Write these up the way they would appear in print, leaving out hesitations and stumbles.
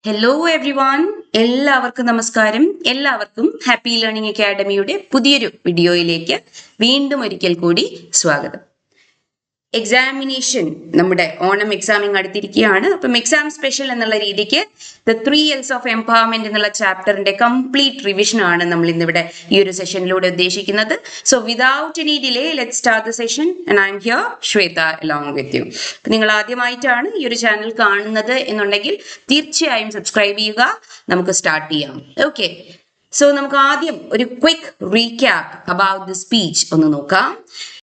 Hello everyone, എല്ലാവർക്കും നമസ്കാരം. എല്ലാവർക്കും ഹാപ്പി ലേണിംഗ് അക്കാഡമിയുടെ പുതിയൊരു വീഡിയോയിലേക്ക് വീണ്ടും ഒരിക്കൽ കൂടി സ്വാഗതം. എക്സാമിനേഷൻ, നമ്മുടെ ഓണം എക്സാമിങ് അടുത്തിരിക്കുകയാണ്. അപ്പം എക്സാം സ്പെഷ്യൽ എന്നുള്ള രീതിക്ക് ദ 3 Ls ഓഫ് എംപവർമെന്റ് എന്നുള്ള ചാപ്റ്ററിന്റെ കംപ്ലീറ്റ് റിവിഷൻ ആണ് നമ്മൾ ഇന്നിവിടെ ഈ ഒരു സെഷനിലൂടെ ഉദ്ദേശിക്കുന്നത്. So without any delay let start the session and I'm here Shweta along with you. നിങ്ങൾ ആദ്യമായിട്ടാണ് ഈ ഒരു ചാനൽ കാണുന്നത് എന്നുണ്ടെങ്കിൽ തീർച്ചയായും സബ്സ്ക്രൈബ് ചെയ്യുക. നമുക്ക് സ്റ്റാർട്ട് ചെയ്യാം. ഓക്കെ, സോ നമുക്ക് ആദ്യം ഒരു quick recap about the speech ഒന്ന് നോക്കാം.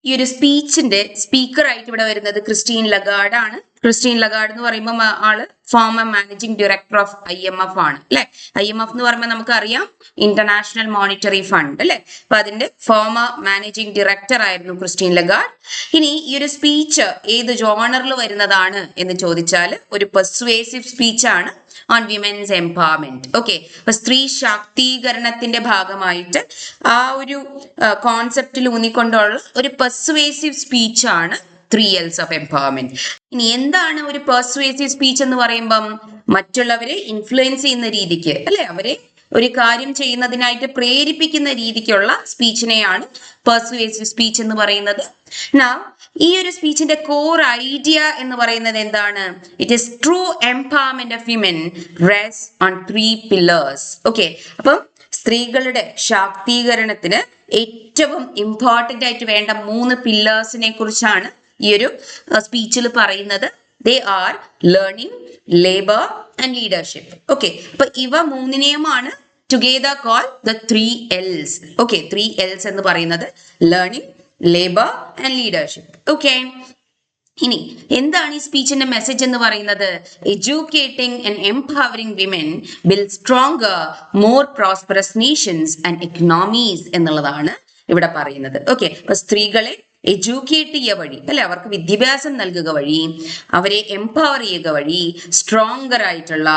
ഈ ഒരു സ്പീച്ചിന്റെ സ്പീക്കർ ആയിട്ട് ഇവിടെ വരുന്നത് ക്രിസ്റ്റീൻ ലഗാർഡ് ആണ്. ക്രിസ്റ്റീൻ ലഗാർഡ് എന്ന് പറയുമ്പോൾ ആള് former managing director of IMF ആണ് അല്ലെ. IMF എന്ന് പറയുമ്പോൾ നമുക്കറിയാം ഇന്റർനാഷണൽ മോണിറ്ററി ഫണ്ട് അല്ലെ. അപ്പൊ അതിന്റെ ഫോമർ മാനേജിംഗ് ഡയറക്ടർ ആയിരുന്നു ക്രിസ്റ്റീൻ ലഗാർഡ്. ഇനി ഈ ഒരു സ്പീച്ച് ഏത് ജോണറിൽ വരുന്നതാണ് എന്ന് ചോദിച്ചാൽ ഒരു പെർസ്വേസീവ് സ്പീച്ച് ആണ് ഓൺ വിമൻസ് എംപവർമെന്റ്. ഓക്കെ, അപ്പൊ സ്ത്രീ ശാക്തീകരണത്തിന്റെ ഭാഗമായിട്ട് ആ ഒരു കോൺസെപ്റ്റിൽ ഊന്നിക്കൊണ്ടുള്ള ഒരു പെർസ്വേസീവ് സ്പീച്ച് ആണ് 3 Ls ഓഫ് എംപവർമെന്റ്. ഇനി എന്താണ് ഒരു പെർസ്വേസീവ് സ്പീച്ച് എന്ന് പറയുമ്പം? മറ്റുള്ളവരെ ഇൻഫ്ലുവൻസ് ചെയ്യുന്ന രീതിക്ക് അല്ലെ, അവരെ ഒരു കാര്യം ചെയ്യുന്നതിനായിട്ട് പ്രേരിപ്പിക്കുന്ന രീതിക്കുള്ള സ്പീച്ചിനെയാണ് പെർസ്വേസീവ് സ്പീച്ച് എന്ന് പറയുന്നത്. Now, ഈ ഒരു സ്പീച്ചിന്റെ കോർ ഐഡിയ എന്ന് പറയുന്നത് എന്താണ്? It is true empowerment of women rest on 3 pillars. Okay, അപ്പം സ്ത്രീകളുടെ ശാക്തീകരണത്തിന് ഏറ്റവും ഇമ്പോർട്ടന്റ് ആയിട്ട് വേണ്ട 3 പില്ലേഴ്സിനെ കുറിച്ചാണ് ഈ ഒരു സ്പീച്ചിൽ പറയുന്നത്. They are learning, labour and leadership. Okay, അപ്പൊ ഇവ മൂന്നിനെയുമാണ് together call the 3 Ls. Okay, 3 Ls എന്ന് പറയുന്നത് learning, labour and leadership. Okay, ഇനി എന്താണ് ഈ സ്പീച്ചിന്റെ മെസ്സേജ് എന്ന് പറയുന്നത്? Educating and empowering women build stronger more prosperous nations and economies എന്നുള്ളതാണ് ഇവിടെ പറയുന്നത്. ഓക്കെ, അപ്പൊ സ്ത്രീകളെ എഡ്യൂക്കേറ്റ് ചെയ്യുക വഴി അല്ലെ, അവർക്ക് വിദ്യാഭ്യാസം നൽകുക വഴി, അവരെ എംപവർ ചെയ്യുക വഴി സ്ട്രോങ്ങർ ആയിട്ടുള്ള,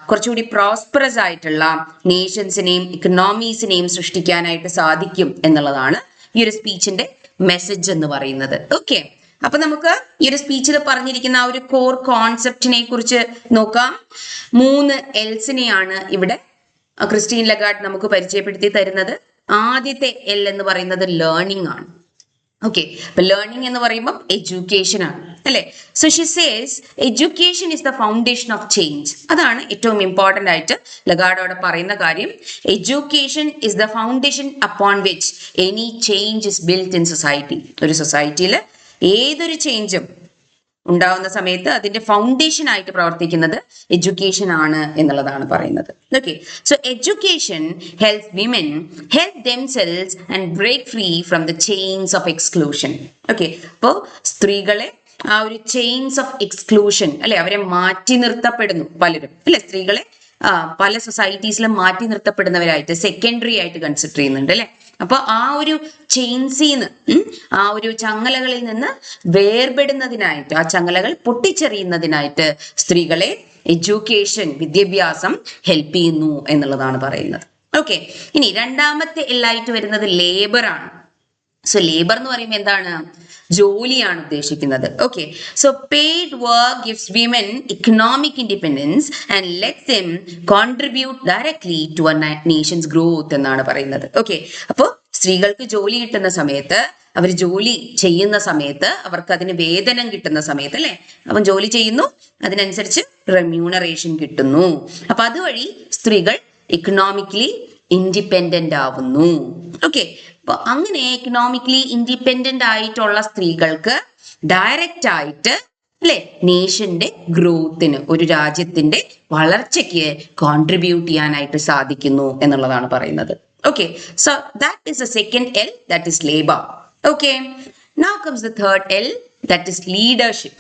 കുറച്ചുകൂടി പ്രോസ്പെറസ് ആയിട്ടുള്ള നേഷൻസിനെയും ഇക്കണോമീസിനെയും സൃഷ്ടിക്കാനായിട്ട് സാധിക്കും എന്നുള്ളതാണ് ഈ ഒരു സ്പീച്ചിന്റെ മെസ്സേജ് എന്ന് പറയുന്നത്. ഓക്കെ, അപ്പൊ നമുക്ക് ഈ ഒരു സ്പീച്ചിൽ പറഞ്ഞിരിക്കുന്ന ആ ഒരു കോർ കോൺസെപ്റ്റിനെ കുറിച്ച് നോക്കാം. 3 Lsനെയാണ് ഇവിടെ ക്രിസ്റ്റീൻ ലഗാർഡ് നമുക്ക് പരിചയപ്പെടുത്തി തരുന്നത്. ആദ്യത്തെ L എന്ന് പറയുന്നത് ലേണിംഗ് ആണ്. ഓക്കെ, അപ്പൊ ലേണിംഗ് എന്ന് പറയുമ്പോൾ എഡ്യൂക്കേഷൻ ആണ് അല്ലെ. So Xi says education is the foundation of change. അതാണ് ഏറ്റവും ഇമ്പോർട്ടന്റ് ആയിട്ട് ലഗാർഡോടെ പറയുന്ന കാര്യം. Education is the foundation upon which any change is built in society. ഒരു സൊസൈറ്റിയിൽ ഏതൊരു ചേഞ്ചും ഉണ്ടാവുന്ന സമയത്ത് അതിന്റെ ഫൗണ്ടേഷൻ ആയിട്ട് പ്രവർത്തിക്കുന്നത് എഡ്യൂക്കേഷൻ ആണ് എന്നുള്ളതാണ് പറയുന്നത്. Okay, so education helps women help themselves and break free from the chains of exclusion. Okay, അപ്പോൾ സ്ത്രീകളെ ആ ഒരു ചെയിൻസ് ഓഫ് എക്സ്ക്ലൂഷൻ അല്ലെ, അവരെ മാറ്റി നിർത്തപ്പെടുന്നു പലരും അല്ലെ. സ്ത്രീകളെ പല സൊസൈറ്റീസിലും മാറ്റി നിർത്തപ്പെടുന്നവരായിട്ട് സെക്കൻഡറി ആയിട്ട് കൺസിഡർ ചെയ്യുന്നുണ്ട് അല്ലെ. അപ്പൊ ആ ഒരു ചെയിൻസിന്ന്, ആ ഒരു ചങ്ങലകളിൽ നിന്ന് വേർപെടുന്നതിനായിട്ട്, ആ ചങ്ങലകൾ പൊട്ടിച്ചെറിയുന്നതിനായിട്ട് സ്ത്രീകളെ എഡ്യൂക്കേഷൻ, വിദ്യാഭ്യാസം ഹെൽപ്പ് ചെയ്യുന്നു എന്നുള്ളതാണ് പറയുന്നത്. ഓക്കെ, ഇനി രണ്ടാമത്തെ എല്ലായിട്ട് വരുന്നത് ലേബർ ആണ്. സോ ലേബർ എന്ന് പറയുമ്പോൾ എന്താണ്? ജോലിയാണ് ഉദ്ദേശിക്കുന്നത്. Okay, so paid work gives women economic independence and lets them contribute directly to a nation's growth എന്നാണ് പറയുന്നത്. ഓക്കെ, അപ്പോൾ സ്ത്രീകൾക്ക് ജോലി കിട്ടുന്ന സമയത്ത്, അവർ ജോലി ചെയ്യുന്ന സമയത്ത്, അവർക്ക് അതിന് വേതനം കിട്ടുന്ന സമയത്ത് അല്ലെ, അപ്പം ജോലി ചെയ്യുന്നു, അതിനനുസരിച്ച് റെമ്യൂണറേഷൻ കിട്ടുന്നു. അപ്പൊ അതുവഴി സ്ത്രീകൾ ഇക്കണോമിക്കലി ഇൻഡിപെൻഡന്റ് ആവുന്നു. ഓക്കെ, അപ്പൊ അങ്ങനെ എക്കണോമിക്കലി ഇൻഡിപെൻഡന്റ് ആയിട്ടുള്ള സ്ത്രീകൾക്ക് ഡയറക്റ്റ് ആയിട്ട് അല്ലെ നേഷന്റെ ഗ്രോത്തിന്, ഒരു രാജ്യത്തിന്റെ വളർച്ചയ്ക്ക് കോൺട്രിബ്യൂട്ട് ചെയ്യാനായിട്ട് സാധിക്കുന്നു എന്നുള്ളതാണ് പറയുന്നത്. Okay, so that is the second L, that is labor. Okay, now comes the third L, that is leadership.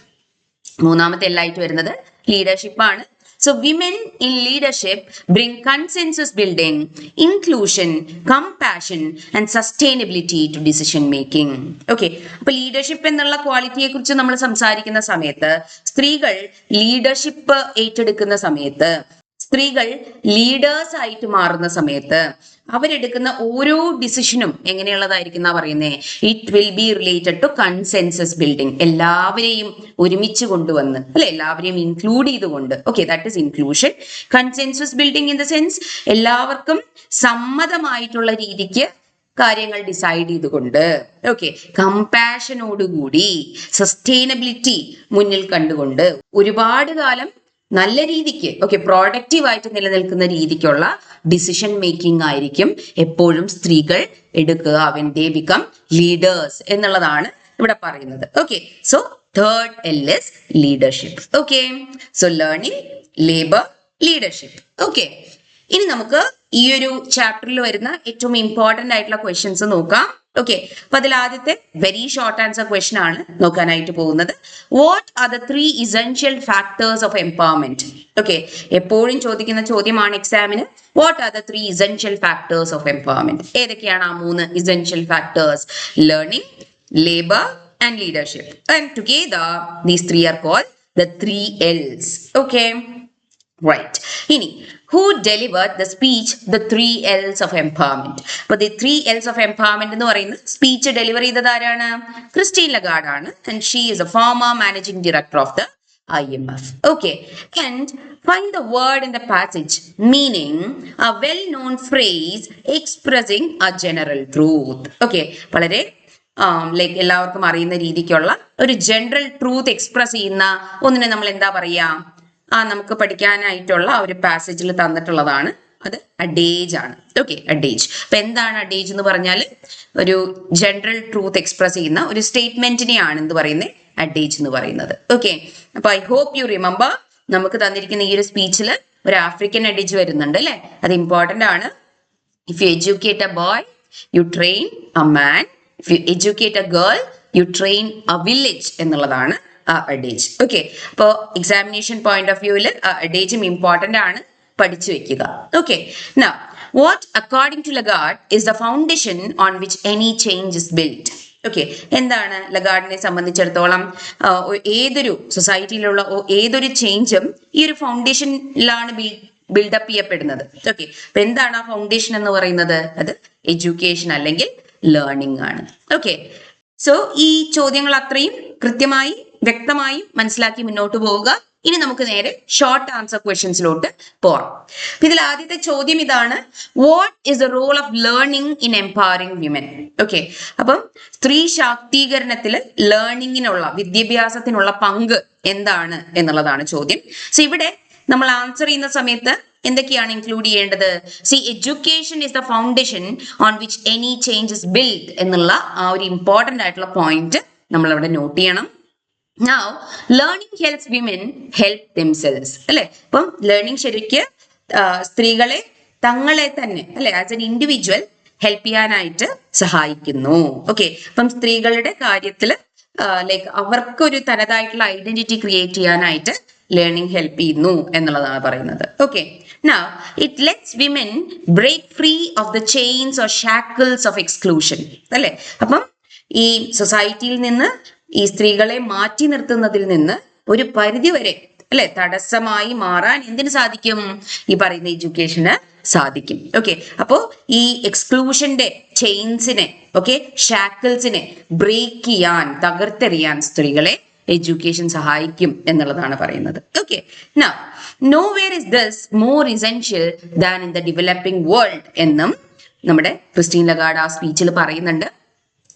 മൂന്നാമത്തെ L ആയിട്ട് വരുന്നത് ലീഡർഷിപ്പ് ആണ്. So women in leadership bring consensus building, inclusion, compassion and sustainability to decision making. Okay, അപ്പോൾ leadership എന്നുള്ള ക്വാളിറ്റിയെ കുറിച്ച് നമ്മൾ സംസാരിക്കുന്ന സമയത്ത്, സ്ത്രീകൾ ലീഡർഷിപ്പ് ഏറ്റെടുക്കുന്ന സമയത്ത് സ്ത്രീകൾ ലീഡേഴ്സ് ആയിട്ട് മാറുന്ന സമയത്ത് അവരെടുക്കുന്ന ഓരോ ഡിസിഷനും എങ്ങനെയുള്ളതായിരിക്കും എന്നാ പറയുന്നേ? It will be related to consensus building. എല്ലാവരെയും ഒരുമിച്ച് കൊണ്ടുവന്ന് അല്ലെ, എല്ലാവരെയും ഇൻക്ലൂഡ് ചെയ്തുകൊണ്ട്. Okay, that is inclusion. Consensus building in the sense എല്ലാവർക്കും സമ്മതമായിട്ടുള്ള രീതിക്ക് കാര്യങ്ങൾ ഡിസൈഡ് ചെയ്തുകൊണ്ട്, ഓക്കെ, കമ്പാഷനോടുകൂടി, സസ്റ്റൈനബിലിറ്റി മുന്നിൽ കണ്ടുകൊണ്ട് ഒരുപാട് കാലം നല്ല രീതിക്ക്, ഓക്കെ, പ്രോഡക്റ്റീവ് ആയിട്ട് നിലനിൽക്കുന്ന രീതിക്കുള്ള ഡിസിഷൻ മേക്കിംഗ് ആയിരിക്കും എപ്പോഴും സ്ത്രീകൾ എടുക്കുക. വെൻ ദേ ബിക്കം ലീഡേഴ്സ് എന്നുള്ളതാണ് ഇവിടെ പറയുന്നത്. Okay, so third L is leadership. Okay, so learning, labour, leadership. Okay, ഇനി നമുക്ക് ഈ ഒരു ചാപ്റ്ററിൽ വരുന്ന ഏറ്റവും ഇമ്പോർട്ടന്റ് ആയിട്ടുള്ള ക്വസ്റ്റ്യൻസ് നോക്കാം. ഓക്കെ, അപ്പൊ അതിൽ ആദ്യത്തെ വെരി ഷോർട്ട് ആൻസർ ക്വസ്റ്റ്യൻ ആണ് നോക്കാനായിട്ട് പോകുന്നത്. What are the 3 essential factors of empowerment? Okay, എപ്പോഴും ചോദിക്കുന്ന ചോദ്യമാണ് എക്സാമിന്. What are the 3 essential factors of empowerment? ഏതൊക്കെയാണ് ആ 3 essential factors? Learning, labour and leadership. And together these 3 are called the 3 L's. Okay, right. ഇനി who delivered the speech, the 3 L's of empowerment? അപ്പൊ the 3 L's of empowerment എന്ന് പറയുന്ന speech deliver ചെയ്തത് ആരാണ്? Christine Lagarde ആണ്. And she is a former managing director of the IMF. Okay, and find the word in the passage meaning a well-known phrase expressing a general truth. Okay, വളരെ like എല്ലാവർക്കും അറിയുന്ന രീതിക്കുള്ള ഒരു general truth express ചെയ്യുന്ന ഒന്നിനെ നമ്മൾ എന്താ പറയാ? നമുക്ക് പഠിക്കാനായിട്ടുള്ള ഒരു പാസേജിൽ തന്നിട്ടുള്ളതാണ് അത് അഡേജ് ആണ്. ഓക്കെ, അഡേജ്. അപ്പൊ എന്താണ് അഡേജ് എന്ന് പറഞ്ഞാൽ? ഒരു ജനറൽ ട്രൂത്ത് എക്സ്പ്രസ് ചെയ്യുന്ന ഒരു സ്റ്റേറ്റ്മെന്റിനെയാണ് എന്ത് പറയുന്നത്? അഡേജ് എന്ന് പറയുന്നത്. ഓക്കെ, അപ്പൊ ഐ ഹോപ്പ് യു റിമെമ്പർ നമുക്ക് തന്നിരിക്കുന്ന ഈ ഒരു സ്പീച്ചിൽ ഒരു ആഫ്രിക്കൻ അഡേജ് വരുന്നുണ്ട് അല്ലെ? അത് ഇമ്പോർട്ടന്റ് ആണ്. If you educate a boy you train a man, if you educate a girl you train a village എന്നുള്ളതാണ് അഡേജ്. ഓക്കെ, അപ്പോ എക്സാമിനേഷൻ പോയിന്റ് ഓഫ് വ്യൂവിൽ അഡേജും ഇമ്പോർട്ടന്റ് ആണ്, പഠിച്ചു വെക്കുക. Okay, now what according to Lagarde is the foundation on which any change is build? Okay, എന്താണ് ലഗാർഡിനെ സംബന്ധിച്ചിടത്തോളം ഏതൊരു സൊസൈറ്റിയിലുള്ള ഏതൊരു ചേഞ്ചും ഈ ഒരു ഫൗണ്ടേഷനിലാണ് ബിൽഡപ്പ് ചെയ്യപ്പെടുന്നത്. ഓക്കെ, അപ്പൊ എന്താണ് ആ ഫൗണ്ടേഷൻ എന്ന് പറയുന്നത്? അത് എഡ്യൂക്കേഷൻ അല്ലെങ്കിൽ ലേണിംഗ് ആണ്. ഓക്കെ, സോ ഈ ചോദ്യങ്ങൾ അത്രയും കൃത്യമായി വ്യക്തമായി മനസ്സിലാക്കി മുന്നോട്ട് പോവുക. ഇനി നമുക്ക് നേരെ ഷോർട്ട് ആൻസർ ക്വസ്റ്റ്യൻസിലോട്ട് പോവാം. ഇതിൽ ആദ്യത്തെ ചോദ്യം ഇതാണ്: what is the role of learning in empowering women? Okay, അപ്പം സ്ത്രീ ശാക്തീകരണത്തിൽ ലേണിംഗിനുള്ള, വിദ്യാഭ്യാസത്തിനുള്ള പങ്ക് എന്താണ് എന്നുള്ളതാണ് ചോദ്യം. സോ ഇവിടെ നമ്മൾ ആൻസർ ചെയ്യുന്ന സമയത്ത് എന്തൊക്കെയാണ് ഇൻക്ലൂഡ് ചെയ്യേണ്ടത്? C, education is the foundation on which any change is build എന്നുള്ള ആ ഒരു ഇമ്പോർട്ടന്റ് ആയിട്ടുള്ള പോയിന്റ് നമ്മൾ അവിടെ നോട്ട് ചെയ്യണം. Now, learning helps women help themselves. അല്ലെ? അപ്പം ലേണിംഗ് ശരിക്ക് സ്ത്രീകളെ തങ്ങളെ തന്നെ അല്ലെ ആസ് എൻ ഇൻഡിവിജ്വൽ ഹെൽപ്പ് ചെയ്യാനായിട്ട് സഹായിക്കുന്നു. ഓക്കെ, അപ്പം സ്ത്രീകളുടെ കാര്യത്തിൽ ലൈക്ക് അവർക്കൊരു തനതായിട്ടുള്ള ഐഡന്റിറ്റി ക്രിയേറ്റ് ചെയ്യാനായിട്ട് ലേണിംഗ് ഹെൽപ്പ് ചെയ്യുന്നു എന്നുള്ളതാണ് പറയുന്നത്. Okay, now it lets women break free of the chains or shackles of exclusion. അല്ലെ? അപ്പം ഈ സൊസൈറ്റിയിൽ നിന്ന് ഈ സ്ത്രീകളെ മാറ്റി നിർത്തുന്നതിൽ നിന്ന് ഒരു പരിധി വരെ അല്ലെ തടസ്സമായി മാറാൻ എന്തിനു സാധിക്കും? ഈ പറയുന്ന എഡ്യൂക്കേഷന് സാധിക്കും. ഓക്കെ, അപ്പോ ഈ എക്സ്ക്ലൂഷന്റെ ചെയിൻസിനെ, ഓക്കെ, ഷാക്കിൾസിനെ ബ്രേക്ക് ചെയ്യാൻ, തകർത്തെറിയാൻ സ്ത്രീകളെ എഡ്യൂക്കേഷൻ സഹായിക്കും എന്നുള്ളതാണ് പറയുന്നത്. Okay, now nowhere is this more essential than in the developing world എന്നും നമ്മുടെ ക്രിസ്റ്റീൻ ലഗാർഡ് ആ സ്പീച്ചിൽ പറയുന്നുണ്ട്.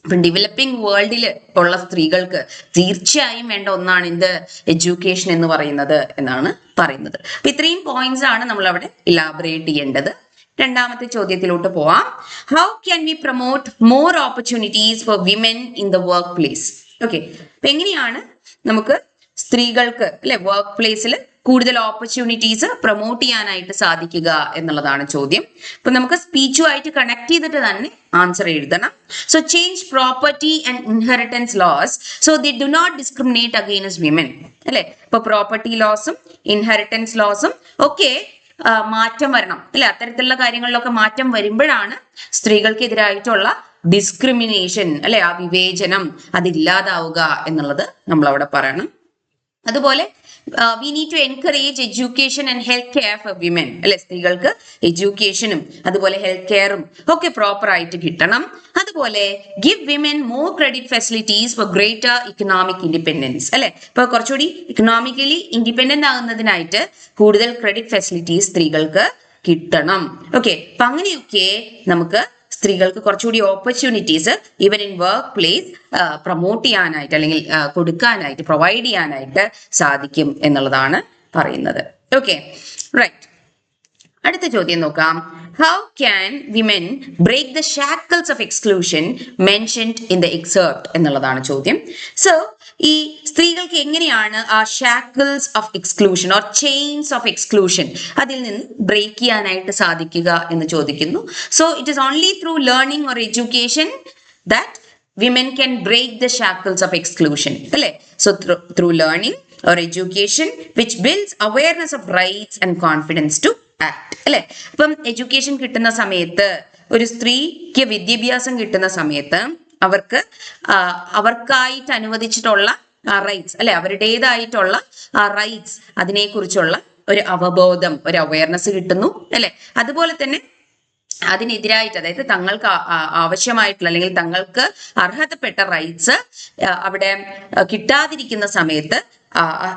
അപ്പം ഡെവലപ്പിംഗ് വേൾഡിൽ ഉള്ള സ്ത്രീകൾക്ക് തീർച്ചയായും വേണ്ട ഒന്നാണ് എന്ത്? എഡ്യൂക്കേഷൻ എന്ന് പറയുന്നത് എന്നാണ് പറയുന്നത്. അപ്പൊ ഇത്രയും പോയിന്റ്സ് ആണ് നമ്മൾ അവിടെ ഇലാബറേറ്റ് ചെയ്യേണ്ടത്. രണ്ടാമത്തെ ചോദ്യത്തിലോട്ട് പോവാം. How can we promote more opportunities for women in the work place? Okay, അപ്പൊ എങ്ങനെയാണ് നമുക്ക് സ്ത്രീകൾക്ക് അല്ലെ വർക്ക് പ്ലേസിൽ കൂടുതൽ ഓപ്പർച്യൂണിറ്റീസ് പ്രൊമോട്ട് ചെയ്യാനായിട്ട് സാധിക്കുക എന്നുള്ളതാണ് ചോദ്യം. അപ്പൊ നമുക്ക് സ്പീച്ചുമായിട്ട് കണക്ട് ചെയ്തിട്ട് തന്നെ ആൻസർ എഴുതണം. So change property and inheritance laws so they do not discriminate against women. അല്ലെ? ഇപ്പൊ പ്രോപ്പർട്ടി ലോസും ഇൻഹെറിറ്റൻസ് ലോസും ഒക്കെ മാറ്റം വരണം അല്ലെ? അത്തരത്തിലുള്ള കാര്യങ്ങളിലൊക്കെ മാറ്റം വരുമ്പോഴാണ് സ്ത്രീകൾക്കെതിരായിട്ടുള്ള ഡിസ്ക്രിമിനേഷൻ അല്ലെ, ആ വിവേചനം അതില്ലാതാവുക എന്നുള്ളത് നമ്മൾ അവിടെ പറയണം. അതുപോലെ we need to encourage education and health care for women അല്ലെ, സ്ത്രീകൾക്ക് എഡ്യൂക്കേഷനും അതുപോലെ ഹെൽത്ത് കെയറും ഒക്കെ പ്രോപ്പർ ആയിട്ട് കിട്ടണം. അതുപോലെ give women more credit facilities for greater economic independence അല്ലെ, ഇപ്പൊ കുറച്ചുകൂടി ഇക്കണോമിക്കലി ഇൻഡിപെൻഡന്റ് ആകുന്നതിനായിട്ട് കൂടുതൽ ക്രെഡിറ്റ് ഫെസിലിറ്റീസ് സ്ത്രീകൾക്ക് കിട്ടണം. ഓക്കെ, അപ്പൊ അങ്ങനെയൊക്കെ നമുക്ക് സ്ത്രീകൾക്ക് കുറച്ചുകൂടി opportunities even in workplace promote ചെയ്യാനായിട്ട് അല്ലെങ്കിൽ കൊടുക്കാനായിട്ട് പ്രൊവൈഡ് ചെയ്യാനായിട്ട് സാധിക്കും എന്നുള്ളതാണ് പറയുന്നത്. Okay, right. അടുത്ത ചോദ്യം നോക്കാം. How can women break the shackles of exclusion mentioned in the excerpt എന്നുള്ളതാണ് ചോദ്യം. സോ ഈ സ്ത്രീകൾക്ക് എങ്ങനെയാണ് ആ shackles of exclusion or chains of exclusion അതിൽ നിന്ന് ബ്രേക്ക് ചെയ്യാനായിട്ട് സാധിക്കുക എന്ന് ചോദിക്കുന്നു. So it is only through learning or education that women can break the shackles of exclusion അല്ലെ. So through learning or education which builds awareness of rights and confidence to act അല്ലെ. അപ്പം education കിട്ടുന്ന സമയത്ത് ഒരു സ്ത്രീക്ക് വിദ്യാഭ്യാസം കിട്ടുന്ന സമയത്ത് അവർക്കായിട്ട് അനുവദിച്ചിട്ടുള്ള റൈറ്റ്സ് അല്ലെ, അവരുടേതായിട്ടുള്ള റൈറ്റ്സ് അതിനെക്കുറിച്ചുള്ള ഒരു അവബോധം, ഒരു അവയർനെസ് കിട്ടുന്നു അല്ലെ. അതുപോലെ തന്നെ അതിനെതിരായിട്ട്, അതായത് തങ്ങൾക്ക് ആവശ്യമായിട്ടുള്ള അല്ലെങ്കിൽ തങ്ങൾക്ക് അർഹതപ്പെട്ട റൈറ്റ്സ് അവിടെ കിട്ടാതിരിക്കുന്ന സമയത്ത്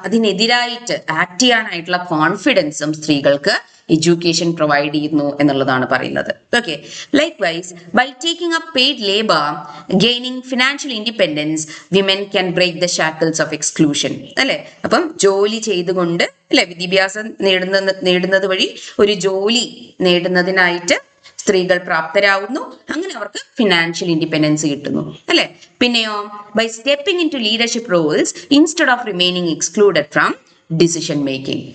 അതിനെതിരായിട്ട് ആക്ട് ചെയ്യാനായിട്ടുള്ള കോൺഫിഡൻസും സ്ത്രീകൾക്ക് എഡ്യൂക്കേഷൻ പ്രൊവൈഡ് ചെയ്യുന്നു എന്നുള്ളതാണ് പറയുന്നത്. Okay, likewise by taking up paid labour gaining financial independence women can break the shackles of exclusion അല്ലെ. അപ്പം ജോലി ചെയ്തുകൊണ്ട് അല്ലെ, വിദ്യാഭ്യാസം നേടുന്നത് വഴി ഒരു ജോലി നേടുന്നതിനായിട്ട് സ്ത്രീകൾ പ്രാപ്തരാകുന്നു. അങ്ങനെ അവർക്ക് ഫിനാൻഷ്യൽ ഇൻഡിപെൻഡൻസ് കിട്ടുന്നു അല്ലെ. പിന്നെയോ by stepping into leadership roles instead of remaining excluded from decision making.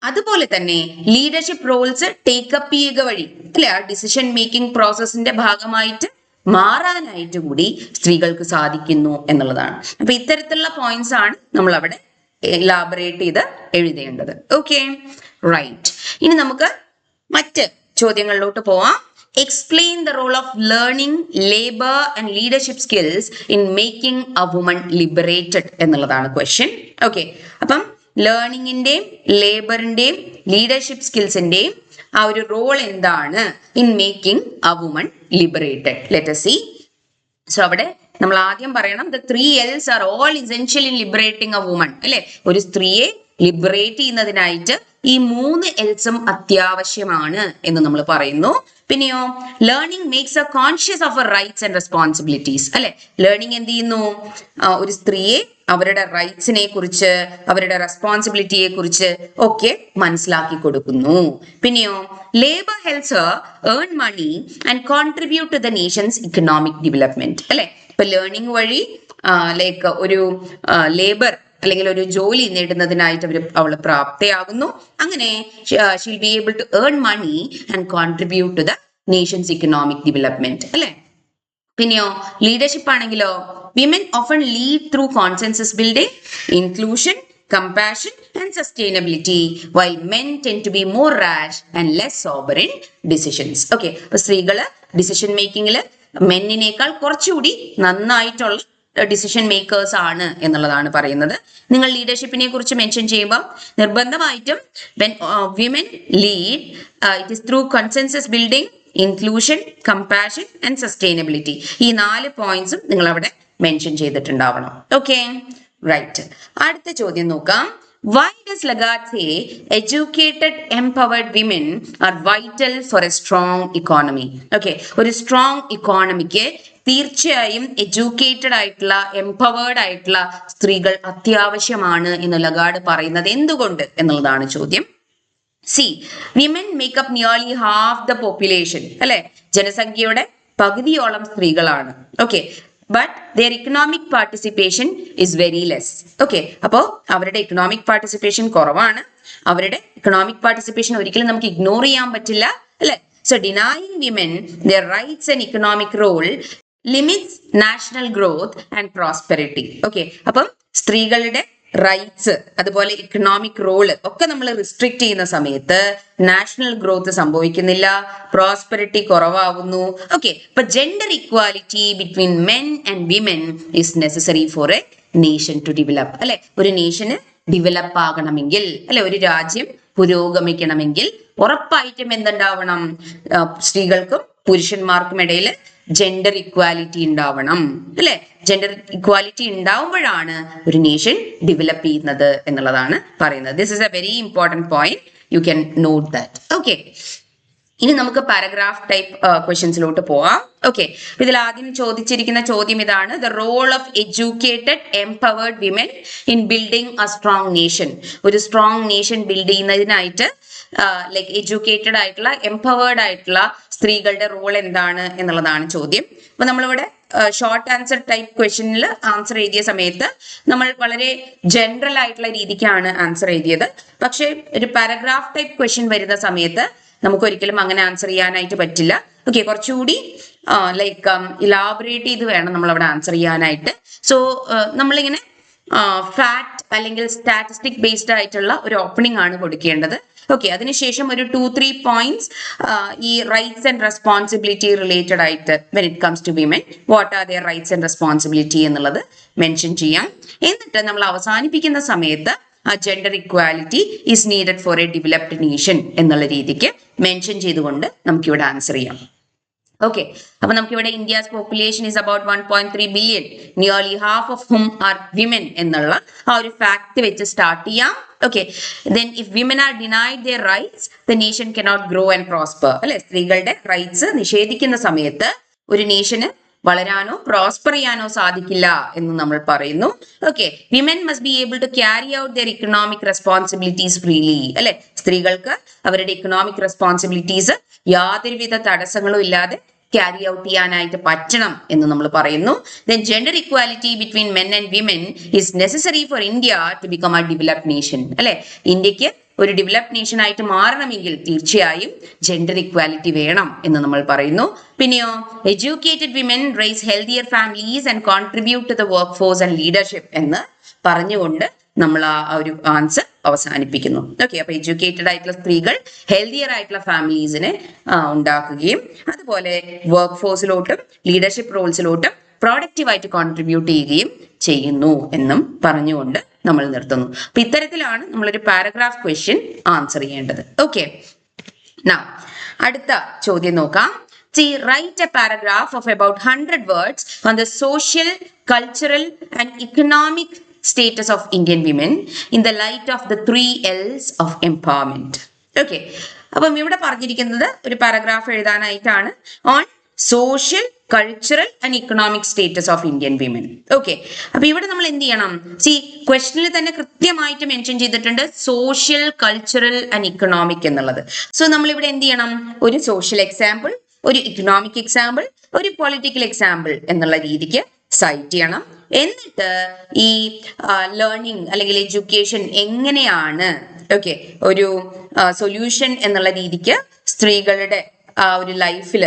അതുപോലെ തന്നെ ലീഡർഷിപ്പ് റോൾസ് ടേക്കപ്പ് ചെയ്യുക വഴി അല്ലെ, ആ ഡിസിഷൻ മേക്കിംഗ് പ്രോസസ്സിന്റെ ഭാഗമായിട്ട് മാറാനായിട്ട് കൂടി സ്ത്രീകൾക്ക് സാധിക്കുന്നു എന്നുള്ളതാണ്. അപ്പൊ ഇത്തരത്തിലുള്ള പോയിന്റ്സ് ആണ് നമ്മൾ അവിടെ എലാബറേറ്റ് ചെയ്ത് എഴുതേണ്ടത്. Okay, right. ഇനി നമുക്ക് മറ്റ് ചോദ്യങ്ങളിലോട്ട് പോവാം. Explain the role of learning, labor and leadership skills in making a woman liberated എന്നുള്ളതാണ് ക്വസ്റ്റ്യൻ. ഓക്കെ, അപ്പം ലേണിംഗിന്റെയും ലേബറിന്റെയും ലീഡർഷിപ്പ് സ്കിൽസിന്റെയും ആ ഒരു റോൾ എന്താണ് in making A woman liberated. Let us see. So അവിടെ നമ്മൾ ആദ്യം പറയണം the 3 L's are all essential in liberating a woman അല്ലെ. ഒരു സ്ത്രീയെ ലിബറേറ്റ് ചെയ്യുന്നതിനായിട്ട് ഈ 3 L's അത്യാവശ്യമാണ് എന്ന് നമ്മൾ പറയുന്നു. പിന്നെയോ learning makes A conscious of rights and responsibilities അല്ലെ. ലേണിംഗ് എന്ത് ചെയ്യുന്നു, ഒരു സ്ത്രീയെ അവരുടെ റൈറ്റ്സിനെ കുറിച്ച് അവരുടെ റെസ്പോൺസിബിലിറ്റിയെ കുറിച്ച് ഒക്കെ മനസ്സിലാക്കി കൊടുക്കുന്നു. പിന്നെയോ labour helps her earn money and contribute to the nation's economic development അല്ലെ. ഇപ്പൊ ലേണിംഗ് വഴി ലൈക്ക് ഒരു ലേബർ അല്ലെങ്കിൽ ഒരു ജോലി നേടുന്നതിനായിട്ട് അവൾ പ്രാപ്തയാകുന്നു. അങ്ങനെ she'll be able to earn money and contribute to the nation's economic development അല്ലെ. പിന്നെയോ ലീഡർഷിപ്പ് ആണെങ്കിലോ women often lead through consensus building, inclusion, compassion and sustainability while men tend to be more rash and less sober in decisions. Okay, അപ്പൊ സ്ത്രീകള് decision മേക്കിങ്ങില് മെന്നിനേക്കാൾ കുറച്ചുകൂടി നന്നായിട്ടുള്ള decision makers ആണ് എന്നുള്ളതാണ് പറയുന്നത്. നിങ്ങൾ ലീഡർഷിപ്പിനെ കുറിച്ച് മെൻഷൻ ചെയ്യുമ്പോൾ നിർബന്ധമായിട്ടും when women lead it is through consensus building, inclusion, compassion and sustainability. ഈ 4 പോയിന്റ്സും നിങ്ങൾ അവിടെ മെൻഷൻ ചെയ്തിട്ടുണ്ടാവണം. Okay, right. അടുത്ത ചോദ്യം നോക്കാം. Why does Lagarde say educated, empowered women are vital for a strong economy? Okay, ഒരു സ്ട്രോങ് ഇക്കോണമിക്ക് തീർച്ചയായും educated ആയിട്ടുള്ള empowered ആയിട്ടുള്ള സ്ത്രീകൾ അത്യാവശ്യമാണ് എന്ന് ലഗാർഡ് പറയുന്നത് എന്തുകൊണ്ട് എന്നുള്ളതാണ് ചോദ്യം. C, women makeup nearly half the population അല്ലെ. ജനസംഖ്യയുടെ പകുതിയോളം സ്ത്രീകളാണ്. Okay, but their economic participation is very less. Okay, അപ്പോൾ അവരുടെ ഇക്കണോമിക് പാർട്ടിസിപ്പേഷൻ കുറവാണ്. അവരുടെ ഇക്കണോമിക് പാർട്ടിസിപ്പേഷൻ ഒരിക്കലും നമുക്ക് ഇഗ്നോർ ചെയ്യാൻ പറ്റില്ല അല്ലെ. So denying women their rights and economic role limits national growth and prosperity. Okay, അപ്പം സ്ത്രീകളുടെ റൈറ്റ്സ് അതുപോലെ ഇക്കണോമിക് റോള് ഒക്കെ നമ്മൾ റിസ്ട്രിക്ട് ചെയ്യുന്ന സമയത്ത് നാഷണൽ ഗ്രോത്ത് സംഭവിക്കുന്നില്ല, പ്രോസ്പെറിറ്റി കുറവാകുന്നു. ഓക്കെ, അപ്പൊ gender equality between men and women is necessary for a nation to develop അല്ലെ. ഒരു നേഷന് ഡെവലപ്പ് ആകണമെങ്കിൽ, അല്ലെ, ഒരു രാജ്യം പുരോഗമിക്കണമെങ്കിൽ ഉറപ്പായിട്ടും എന്തുണ്ടാവണം? സ്ത്രീകൾക്കും പുരുഷന്മാർക്കും ഇടയിൽ ജെൻഡർ ഇക്വാലിറ്റി ഉണ്ടാവണം, അല്ലെ? ജെൻഡർ ഇക്വാലിറ്റി ഉണ്ടാവുമ്പോഴാണ് ഒരു നേഷൻ ഡെവലപ്പ് ചെയ്യുന്നത് എന്നുള്ളതാണ് പറയുന്നത്. This is a very important point, you can note that. Okay, ഇനി നമുക്ക് പാരഗ്രാഫ് ടൈപ്പ് ക്വസ്റ്റ്യൻസിലോട്ട് പോവാം. ഓക്കെ, ഇതിൽ ആദ്യം ചോദിച്ചിരിക്കുന്ന ചോദ്യം ഇതാണ്: the role of educated empowered women in building a strong nation. ഒരു സ്ട്രോങ് നേഷൻ ബിൽഡ് ചെയ്യുന്നതിനായിട്ട് ലൈക്ക് എഡ്യൂക്കേറ്റഡ് ആയിട്ടുള്ള എംപവേർഡ് ആയിട്ടുള്ള സ്ത്രീകളുടെ റോൾ എന്താണ് എന്നുള്ളതാണ് ചോദ്യം. അപ്പൊ നമ്മളിവിടെ ഷോർട്ട് ആൻസർ ടൈപ്പ് ക്വസ്റ്റ്യനിൽ ആൻസർ എഴുതിയ സമയത്ത് നമ്മൾ വളരെ ജനറൽ ആയിട്ടുള്ള രീതിക്കാണ് ആൻസർ എഴുതിയത്. പക്ഷെ ഒരു പാരഗ്രാഫ് ടൈപ്പ് ക്വസ്റ്റ്യൻ വരുന്ന സമയത്ത് നമുക്ക് ഒരിക്കലും അങ്ങനെ ആൻസർ ചെയ്യാനായിട്ട് പറ്റില്ല. ഓക്കെ, കുറച്ചുകൂടി ലൈക്ക് ഇലാബറേറ്റ് ചെയ്ത് വേണം നമ്മൾ അവിടെ ആൻസർ ചെയ്യാനായിട്ട്. സോ നമ്മളിങ്ങനെ ഫാക്ട് അല്ലെങ്കിൽ സ്റ്റാറ്റിസ്റ്റിക് ബേസ്ഡ് ആയിട്ടുള്ള ഒരു ഓപ്പണിംഗ് ആണ് കൊടുക്കേണ്ടത്. ഓക്കെ, അതിനുശേഷം ഒരു 2-3 പോയിന്റ്സ് ഈ റൈറ്റ്സ് ആൻഡ് റെസ്പോൺസിബിലിറ്റി റിലേറ്റഡ് ആയിട്ട് when it comes to women, what are their rights and responsibility എന്നുള്ളത് മെൻഷൻ ചെയ്യാം. എന്നിട്ട് നമ്മൾ അവസാനിപ്പിക്കുന്ന സമയത്ത് gender equality is needed for a developed nation എന്നുള്ള രീതിക്ക് മെൻഷൻ ചെയ്തുകൊണ്ട് നമുക്കിവിടെ ആൻസർ ചെയ്യാം. ഓക്കെ, അപ്പൊ നമുക്കിവിടെ India's population is about 1.3 billion, nearly half of whom are women എന്നുള്ള ആ ഒരു ഫാക്ട് വെച്ച് സ്റ്റാർട്ട് ചെയ്യാം. Okay, then if women are denied their rights the nation cannot grow and prosper. അല്ലെ, സ്ത്രീകളുടെ റൈറ്റ്സ് നിഷേധിക്കുന്ന സമയത്ത് ഒരു നേഷന് വളരാനോ പ്രോസ്പർ ചെയ്യാനോ സാധിക്കില്ല എന്ന് നമ്മൾ പറയുന്നു. Okay, women must be able to carry out their economic responsibilities freely. അല്ലെ, സ്ത്രീകൾക്ക് അവരുടെ ഇക്കണോമിക് റെസ്പോൺസിബിലിറ്റീസ് യാതൊരുവിധ തടസ്സങ്ങളും ഇല്ലാതെ ക്യാരി ഔട്ട് ചെയ്യാനായിട്ട് പറ്റണം എന്ന് നമ്മൾ പറയുന്നു. Then gender equality between men and women is necessary for India to become a developed nation. അല്ലെ, ഇന്ത്യക്ക് ഒരു ഡെവലപ്ഡ് നേഷൻ ആയിട്ട് മാറണമെങ്കിൽ തീർച്ചയായും ജെൻഡർ ഇക്വാലിറ്റി വേണം എന്ന് നമ്മൾ പറയുന്നു. പിന്നെയോ, educated women raise healthier families and contribute to the work force and leadership എന്ന് പറഞ്ഞുകൊണ്ട് നമ്മൾ ആ ഒരു ആൻസർ അവസാനിപ്പിക്കുന്നു. ഓക്കെ, അപ്പൊ എഡ്യൂക്കേറ്റഡ് ആയിട്ടുള്ള സ്ത്രീകൾ ഹെൽത്തിയർ ആയിട്ടുള്ള ഫാമിലീസിനെ ഉണ്ടാക്കുകയും അതുപോലെ വർക്ക് ഫോഴ്സിലോട്ടും ലീഡർഷിപ്പ് റോൾസിലോട്ടും പ്രൊഡക്റ്റീവായിട്ട് കോൺട്രിബ്യൂട്ട് ചെയ്യുകയും ചെയ്യുന്നു എന്നും പറഞ്ഞുകൊണ്ട് നമ്മൾ നിർത്തുന്നു. അപ്പൊ ഇത്തരത്തിലാണ് നമ്മളൊരു പാരഗ്രാഫ് ക്വസ്റ്റ്യൻ ആൻസർ ചെയ്യേണ്ടത്. ഓക്കെ, നൗ അടുത്ത ചോദ്യം നോക്കാം. See, write a paragraph of about 100 words on the social, cultural and economic status of Indian women in the light of the 3 L's of empowerment. Okay, അപ്പം ഇവിടെ പറഞ്ഞിരിക്കുന്നത് ഒരു paragraph എഴുതാനായിട്ടാണ് on social, cultural and economic status of Indian women. Okay, അപ്പൊ ഇവിടെ നമ്മൾ എന്ത് ചെയ്യണം? സി, ക്വസ്റ്റനിൽ തന്നെ കൃത്യമായിട്ട് മെൻഷൻ ചെയ്തിട്ടുണ്ട് സോഷ്യൽ, കൾച്ചറൽ ആൻഡ് ഇക്കണോമിക് എന്നുള്ളത്. സോ നമ്മൾ ഇവിടെ എന്ത് ചെയ്യണം? ഒരു സോഷ്യൽ എക്സാമ്പിൾ, ഒരു ഇക്കണോമിക് എക്സാമ്പിൾ, ഒരു പൊളിറ്റിക്കൽ എക്സാമ്പിൾ എന്നുള്ള രീതിക്ക് സൈറ്റ് ചെയ്യണം. എന്നിട്ട് ഈ ലേണിംഗ് അല്ലെങ്കിൽ എഡ്യൂക്കേഷൻ എങ്ങനെയാണ് ഒരു സൊല്യൂഷൻ എന്നുള്ള രീതിക്ക് സ്ത്രീകളുടെ ഒരു ലൈഫിൽ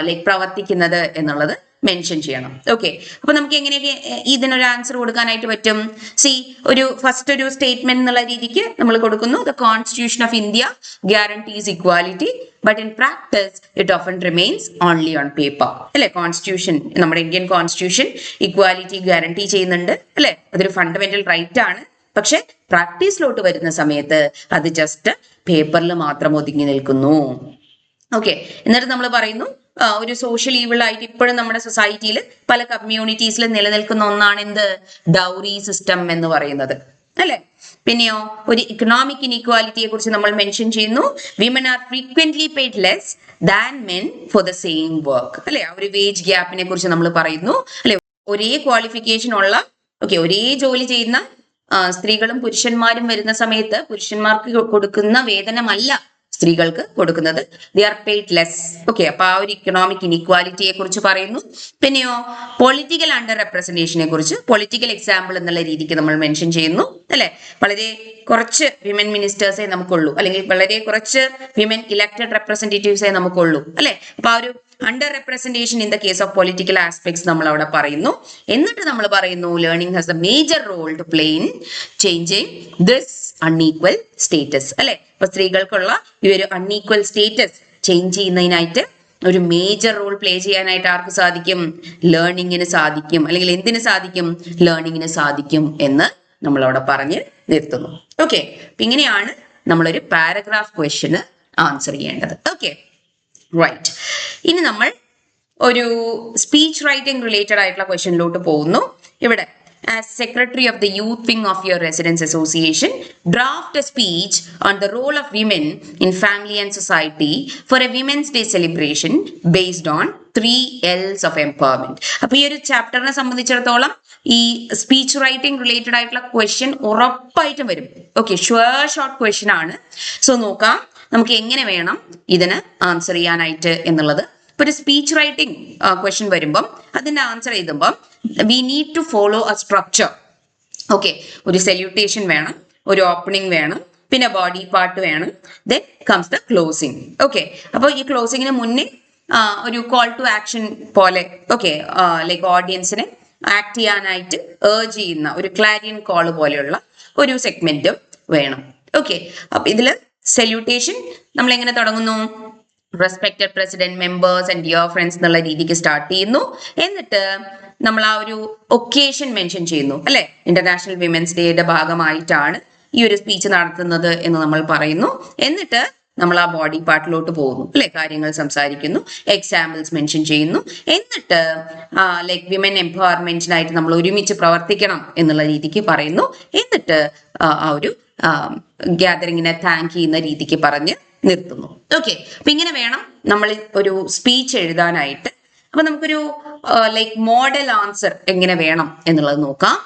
ലൈക്ക് പ്രവർത്തിക്കുന്നത് എന്നുള്ളത് മെൻഷൻ ചെയ്യണം. ഓക്കെ, അപ്പൊ നമുക്ക് എങ്ങനെയൊക്കെ ഇതിനൊരു ആൻസർ കൊടുക്കാനായിട്ട് പറ്റും? സി, ഫസ്റ്റ് ഒരു സ്റ്റേറ്റ്മെന്റ് എന്നുള്ള രീതിക്ക് നമ്മൾ കൊടുക്കുന്നു: the constitution of India guarantees equality but in practice it often remains only on paper. അല്ലെ, കോൺസ്റ്റിറ്റ്യൂഷൻ, നമ്മുടെ ഇന്ത്യൻ കോൺസ്റ്റിറ്റ്യൂഷൻ ഇക്വാലിറ്റി ഗ്യാരണ്ടി ചെയ്യുന്നുണ്ട്. അല്ലെ, അതൊരു ഫണ്ടമെന്റൽ റൈറ്റ് ആണ്. പക്ഷെ പ്രാക്ടീസിലോട്ട് വരുന്ന സമയത്ത് അത് ജസ്റ്റ് പേപ്പറിൽ മാത്രം ഒതുങ്ങി നിൽക്കുന്നു. ഓക്കെ, എന്നിട്ട് നമ്മൾ പറയുന്നു ഒരു സോഷ്യൽ ഈവിൾ ആയിട്ട് ഇപ്പോഴും നമ്മുടെ സൊസൈറ്റിയിൽ പല കമ്മ്യൂണിറ്റീസിൽ നിലനിൽക്കുന്ന ഒന്നാണ് എന്ത്? ഡൗറി സിസ്റ്റം എന്ന് പറയുന്നത്. അല്ലെ, പിന്നെയോ ഒരു ഇക്കണോമിക് ഇൻഇക്വാലിറ്റിയെ കുറിച്ച് നമ്മൾ മെൻഷൻ ചെയ്യുന്നു. Women are frequently paid less than men for the same work. അല്ലെ, ആ ഒരു വേജ് ഗ്യാപ്പിനെ കുറിച്ച് നമ്മൾ പറയുന്നു. അല്ലെ, ഒരേ ക്വാളിഫിക്കേഷൻ ഉള്ള ഒരേ ജോലി ചെയ്യുന്ന സ്ത്രീകളും പുരുഷന്മാരും വരുന്ന സമയത്ത് പുരുഷന്മാർക്ക് കൊടുക്കുന്ന വേതനമല്ല സ്ത്രീകൾക്ക് കൊടുക്കുന്നത്. They are paid less. Okay, അപ്പൊ ആ ഒരു ഇക്കണോമിക് ഇൻഇക്വാലിറ്റിയെ കുറിച്ച് പറയുന്നു. പിന്നെയോ പൊളിറ്റിക്കൽ അണ്ടർ റെപ്രസെന്റേഷനെ കുറിച്ച് പൊളിറ്റിക്കൽ എക്സാമ്പിൾ എന്നുള്ള രീതിക്ക് നമ്മൾ മെൻഷൻ ചെയ്യുന്നു. അല്ലെ, വളരെ കുറച്ച് വിമൻ മിനിസ്റ്റേഴ്സേ നമുക്കുള്ളൂ, അല്ലെങ്കിൽ വളരെ കുറച്ച് വിമൻ ഇലക്ടഡ് റെപ്രസെന്റേറ്റീവ്സേ നമുക്കുള്ളൂ. അല്ലെ, അപ്പൊ ആ ഒരു under representation in the case of political aspects നമ്മൾ അവിടെ പറയുന്നു. എന്നിട്ട് നമ്മൾ പറയുന്നു learning has a major role to play in changing this unequal status. അല്ലെ, അപ്പൊ സ്ത്രീകൾക്കുള്ള ഈ ഒരു അൺഈക്വൽ സ്റ്റേറ്റസ് ചേഞ്ച് ചെയ്യുന്നതിനായിട്ട് ഒരു മേജർ റോൾ പ്ലേ ചെയ്യാനായിട്ട് ആർക്ക് സാധിക്കും? ലേണിങ്ങിന് സാധിക്കും. അല്ലെങ്കിൽ എന്തിനു സാധിക്കും? ലേണിങ്ങിന് സാധിക്കും എന്ന് നമ്മളവിടെ പറഞ്ഞ് നിർത്തുന്നു. ഓക്കെ, അപ്പൊ ഇങ്ങനെയാണ് നമ്മളൊരു പാരഗ്രാഫ് ക്വസ്റ്റ്യന് ആൻസർ ചെയ്യേണ്ടത്. Okay, right. ഇനി നമ്മൾ ഒരു സ്പീച്ച് റൈറ്റിംഗ് റിലേറ്റഡ് ആയിട്ടുള്ള ക്വസ്റ്റ്യനിലോട്ട് പോകുന്നു. ഇവിടെ as secretary of the youth wing of your residence association, draft a speech on the role of women in family and society for a women's day celebration based on 3 L's of empowerment. അപ്പൊ ഈ ഒരു ചാപ്റ്ററിനെ സംബന്ധിച്ചിടത്തോളം ഈ speech writing related ആയിട്ടുള്ള question ഉറപ്പായിട്ടും വരും. Okay, sure short question ആണ്. So നോക്കാം നമുക്ക് എങ്ങനെ വേണം ഇതിന് ആൻസർ ചെയ്യാനായിട്ട് എന്നുള്ളത്. ഒരു സ്പീച്ച് റൈറ്റിംഗ് ക്വസ്റ്റ്യൻ വരുമ്പം അതിന്റെ ആൻസർ എഴുതുമ്പം we need to follow a structure. Okay, ഒരു സല്യൂട്ടേഷൻ വേണം, ഒരു ഓപ്പണിംഗ് വേണം, പിന്നെ ബോഡി പാർട്ട് വേണം, then comes the closing. Okay, അപ്പോൾ ഈ ക്ലോസിങ്ങിന് മുന്നേ ഒരു കോൾ ടു ആക്ഷൻ പോലെ, ഓക്കെ, ലൈക്ക് ഓഡിയൻസിനെ ആക്ട് ചെയ്യാനായിട്ട് ഏർജ് ചെയ്യുന്ന ഒരു ക്ലാരിയൻ കോൾ പോലെയുള്ള ഒരു സെഗ്മെന്റും വേണം. ഓക്കെ, അപ്പൊ ഇതില് സല്യൂട്ടേഷൻ നമ്മൾ എങ്ങനെ തുടങ്ങുന്നു? Respected president, members and dear friends എന്നുള്ള രീതിക്ക് സ്റ്റാർട്ട് ചെയ്യുന്നു. എന്നിട്ട് നമ്മൾ ആ ഒരു ഒക്കേഷൻ മെൻഷൻ ചെയ്യുന്നു അല്ലെ, ഇന്റർനാഷണൽ വിമൻസ് ഡേയുടെ ഭാഗമായിട്ടാണ് ഈ ഒരു സ്പീച്ച് നടത്തുന്നത് എന്ന് നമ്മൾ പറയുന്നു. എന്നിട്ട് നമ്മൾ ആ ബോഡി പാർട്ടിലോട്ട് പോകുന്നു അല്ലെ, കാര്യങ്ങൾ സംസാരിക്കുന്നു, എക്സാമ്പിൾസ് മെൻഷൻ ചെയ്യുന്നു. എന്നിട്ട് ലൈക്ക് വിമൻ എംപവർമെന്റിനായിട്ട് നമ്മൾ ഒരുമിച്ച് പ്രവർത്തിക്കണം എന്നുള്ള രീതിക്ക് പറയുന്നു. എന്നിട്ട് ആ ഒരു ഗ്യാതറിങ്ങിനെ താങ്ക് ചെയ്യുന്ന രീതിക്ക് പറഞ്ഞ് നിർത്തുന്നു. ഓക്കെ, അപ്പൊ ഇങ്ങനെ വേണം നമ്മൾ ഒരു സ്പീച്ച് എഴുതാനായിട്ട്. അപ്പൊ നമുക്കൊരു ലൈക്ക് മോഡൽ ആൻസർ എങ്ങനെ വേണം എന്നുള്ളത് നോക്കാം.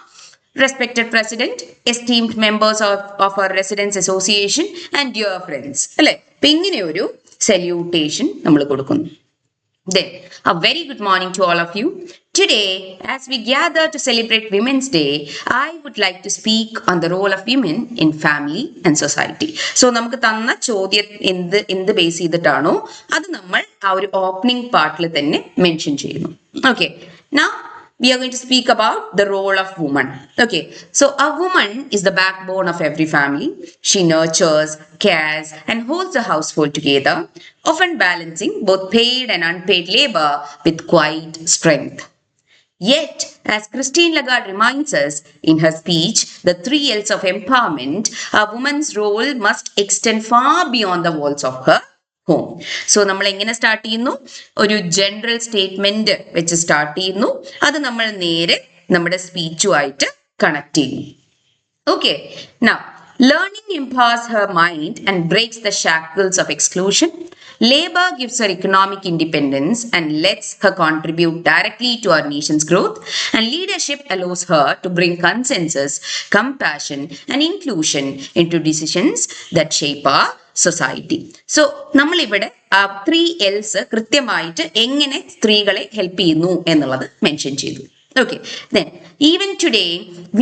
Respected president, esteemed members of our residents association and dear friends അല്ലെ. അപ്പൊ ഇങ്ങനെ ഒരു സല്യൂട്ടേഷൻ നമ്മൾ കൊടുക്കുന്നു. Then, a very good morning to all of you. Today, as we gather to celebrate Women's Day, I would like to speak on the role of women in family and society. So, നമുക്ക് തന്ന ചോദ്യം എന്ത് base ചെയ്തിട്ടാണോ അത് നമ്മൾ ആ ഒരു opening പാർട്ടിൽ തന്നെ മെൻഷൻ ചെയ്യുന്നു. Okay, now we are going to speak about the role of woman. Okay, so a woman is the backbone of every family. She nurtures, cares, and holds the household together, often balancing both paid and unpaid labor with quiet strength. Yet, as Christine Lagarde reminds us in her speech, the 3 L's of empowerment, a woman's role must extend far beyond the walls of her home. So നമ്മൾ എങ്ങനെ start ചെയ്യുന്നു? ഒരു general statement വെച്ച് start ചെയ്യുന്നു. അത് നമ്മൾ നേരെ നമ്മുടെ സ്പീച്ചുമായിട്ട് കണക്ട് ചെയ്യുന്നു. Okay, now learning empowers her mind and breaks the shackles of exclusion. Labor gives her economic independence and lets her contribute directly to our nation's growth. And leadership allows her to bring consensus, compassion, and inclusion into decisions that shape our society. So നമ്മളിവിടെ ആ 3 L's കൃത്യമായിട്ട് എങ്ങനെ സ്ത്രീകളെ help ചെയ്യുന്നു എന്നുള്ളത് mention ചെയ്തു. Okay, then even today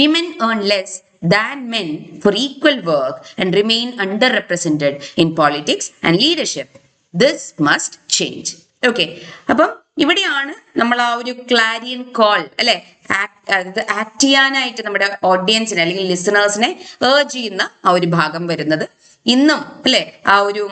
women earn less than men for equal work and remain underrepresented in politics and leadership. This must change. Okay, അപ്പം ഇവിടെയാണ് നമ്മൾ ആ ഒരു ക്ലാരിയൻ കോൾ അല്ലെ ആക്ട് ചെയ്യാനായിട്ട് നമ്മുടെ ഓഡിയൻസിനെ അല്ലെങ്കിൽ ലിസണേഴ്സിനെ ഏർജ് ചെയ്യുന്ന ആ ഒരു ഭാഗം വരുന്നത്. ഇന്നും അല്ലെ ആ ഒരു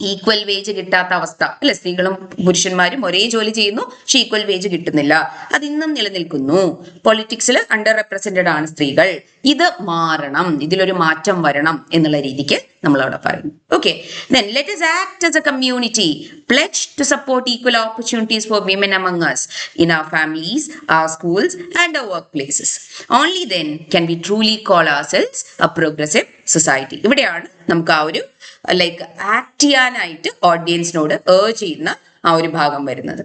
ഈക്വൽ വേജ് കിട്ടാത്ത അവസ്ഥ അല്ലെ, സ്ത്രീകളും പുരുഷന്മാരും ഒരേ ജോലി ചെയ്യുന്നു, പക്ഷെ ഈക്വൽ വേജ് കിട്ടുന്നില്ല. അത് ഇന്നും നിലനിൽക്കുന്നു. പൊളിറ്റിക്സിൽ അണ്ടർ റെപ്രസെന്റഡ് ആണ് സ്ത്രീകൾ. ഇത് മാറണം, ഇതിലൊരു മാറ്റം വരണം എന്നുള്ള രീതിക്ക് നമ്മൾ അവിടെ പറയുന്നു. Okay, then let us act as a community pledged to support equal opportunities for women among us in our families, our schools and our workplaces. Only then can we truly call ourselves a progressive society. ഇവിടെയാണ് നമുക്ക് ആ ഒരു like act ചെയ്യാനായിട്ട് ഓഡിയൻസിനോട് urge ചെയ്യുന്ന ആ ഒരു ഭാഗം വരുന്നത്.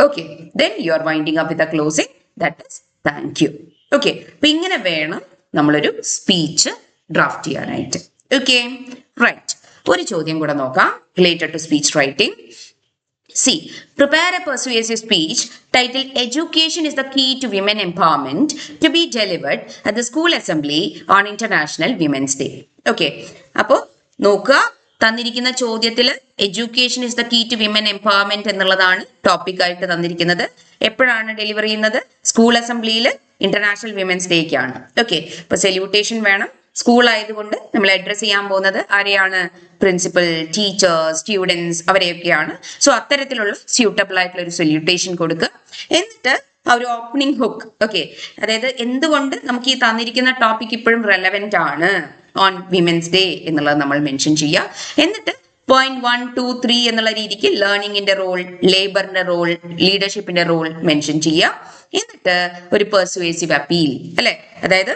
Okay, then you are winding up with a closing, that is thank you. Okay, അപ്പൊ ഇങ്ങനെ വേണം നമ്മളൊരു സ്പീച്ച് ഡ്രാഫ്റ്റ് ചെയ്യാനായിട്ട്. Okay, right. ഒരു ചോദ്യം കൂടെ നോക്കാം related to speech writing. See, prepare a persuasive speech titled Education is the Key to Women Empowerment to be delivered at the school assembly on International Women's Day. Okay, അപ്പോൾ നോക്കുക, തന്നിരിക്കുന്ന ചോദ്യത്തിൽ education is the key to women empowerment എന്നുള്ളതാണ് topic ആയിട്ട് തന്നിരിക്കുന്നത്. എപ്പോഴാണ് deliver ചെയ്യുന്നത്? School അസംബ്ലിയിൽ ഇന്റർനാഷണൽ വിമൻസ് ഡേക്കാണ്. ഓക്കെ, അപ്പൊ സല്യൂട്ടേഷൻ വേണം. സ്കൂൾ ആയതുകൊണ്ട് നമ്മൾ അഡ്രസ് ചെയ്യാൻ പോകുന്നത് ആരെയാണ്? പ്രിൻസിപ്പൽ, ടീച്ചേഴ്സ്, സ്റ്റുഡൻസ് അവരെയൊക്കെയാണ്. സോ അത്തരത്തിലുള്ള സ്യൂട്ടബിൾ ആയിട്ടുള്ള ഒരു സല്യൂട്ടേഷൻ കൊടുക്കുക. എന്നിട്ട് ആ ഒരു ഓപ്പണിംഗ് ഹുക്ക്. ഓക്കെ, അതായത് എന്തുകൊണ്ട് നമുക്ക് ഈ തന്നിരിക്കുന്ന ടോപ്പിക് ഇപ്പോഴും റെലവെന്റ് ആണ് ഓൺ വിമൻസ് ഡേ എന്നുള്ളത് നമ്മൾ മെൻഷൻ ചെയ്യുക. എന്നിട്ട് പോയിന്റ് 1, 2, 3 എന്നുള്ള രീതിക്ക് ലേണിംഗിന്റെ റോൾ, ലേബറിന്റെ റോൾ, ലീഡർഷിപ്പിന്റെ റോൾ മെൻഷൻ ചെയ്യുക. എന്നിട്ട് ഒരു പെർസുവേസീവ് അപ്പീൽ അല്ലെ, അതായത്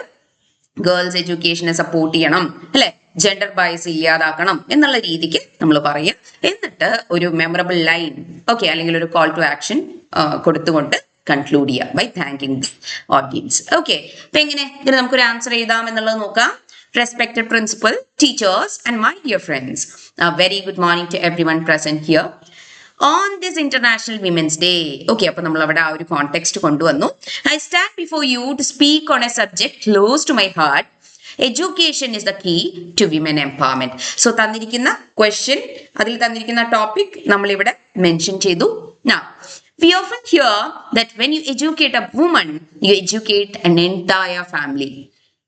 ഗേൾസ് എഡ്യൂക്കേഷനെ സപ്പോർട്ട് ചെയ്യണം അല്ലെ, ജെൻഡർ ബയസ് ഇല്ലാതാക്കണം എന്നുള്ള രീതിക്ക് നമ്മൾ പറയുക. എന്നിട്ട് ഒരു മെമ്മറബിൾ ലൈൻ ഓക്കെ അല്ലെങ്കിൽ ഒരു കോൾ ടു ആക്ഷൻ കൊടുത്തുകൊണ്ട് കൺക്ലൂഡ് ചെയ്യുക by thanking the audience. Okay, അപ്പൊ എങ്ങനെ ഇതിന് നമുക്കൊരു ആൻസർ എഴുതാം എന്നുള്ളത് നോക്കാം. Respected principal, teachers, and my dear friends, a very good morning to everyone present here. On this International Women's Day, okay, അപ്പോൾ നമ്മൾ അവിടെ ആ ഒരു കോണ്ടെക്സ്റ്റ് കൊണ്ടുവന്നു. I stand before you to speak on a subject close to my heart. Education is the key to women empowerment. So തന്നിരിക്കുന്ന question, അതിൽ തന്നിരിക്കുന്ന topic നമ്മൾ ഇവിടെ മെൻഷൻ ചെയ്തു. Now, we often hear that when you educate a woman, you educate an entire family.